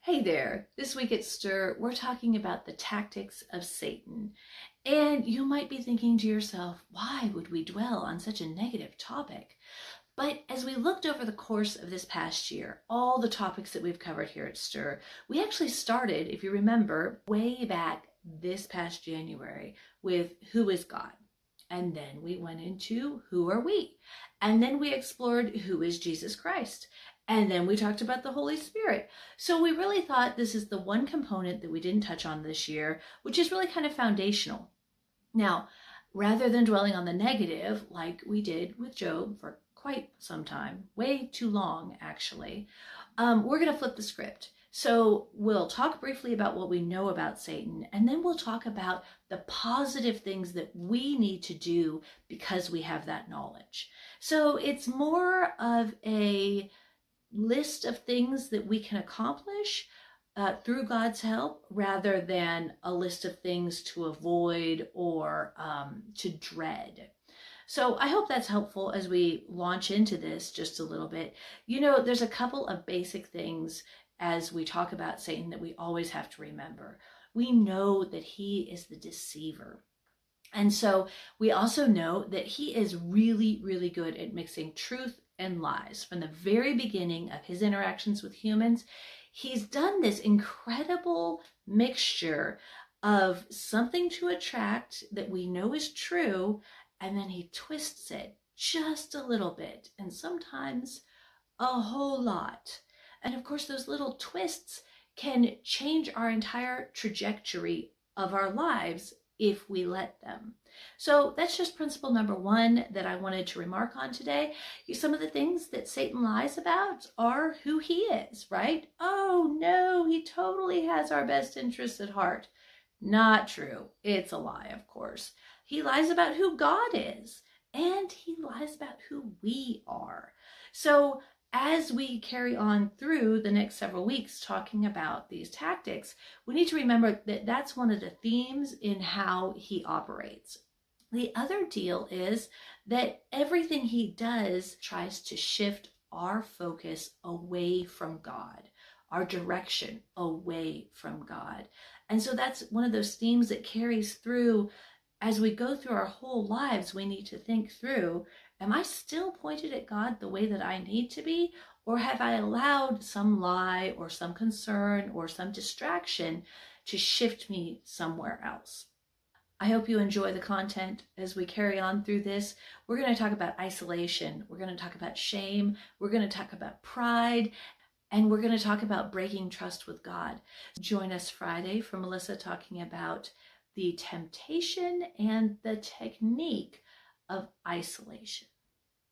Hey there, this week at Stir, we're talking about the tactics of Satan. And you might be thinking to yourself, why would we dwell on such a negative topic? But as we looked over the course of this past year, all the topics that we've covered here at Stir, we actually started, if you remember, way back this past January with who is God? And then we went into who are we? And then we explored who is Jesus Christ? And then we talked about the Holy Spirit. So we really thought this is the one component that we didn't touch on this year, which is really kind of foundational. Now, rather than dwelling on the negative, like we did with Job for quite some time, way too long actually, we're going to flip the script. So we'll talk briefly about what we know about Satan, and then we'll talk about the positive things that we need to do because we have that knowledge. So it's more of a list of things that we can accomplish through God's help rather than a list of things to avoid or to dread. So I hope that's helpful as we launch into this just a little bit. You know, there's a couple of basic things as we talk about Satan that we always have to remember. We know that he is the deceiver. And so we also know that he is really, really good at mixing truth and lies. From the very beginning of his interactions with humans, he's done this incredible mixture of something to attract that we know is true, and then he twists it just a little bit, and sometimes a whole lot. And of course, those little twists can change our entire trajectory of our lives if we let them. So that's just principle number one that I wanted to remark on today. Some of the things that Satan lies about are who he is, right? Oh no, he totally has our best interests at heart. Not true. It's a lie, of course. He lies about who God is, and he lies about who we are. So as we carry on through the next several weeks talking about these tactics, we need to remember that that's one of the themes in how he operates. The other deal is that everything he does tries to shift our focus away from God, our direction away from God. And so that's one of those themes that carries through as we go through our whole lives. We need to think through, am I still pointed at God the way that I need to be? Or have I allowed some lie or some concern or some distraction to shift me somewhere else? I hope you enjoy the content as we carry on through this. We're going to talk about isolation. We're going to talk about shame. We're going to talk about pride. And we're going to talk about breaking trust with God. Join us Friday for Melissa talking about the temptation and the technique of isolation.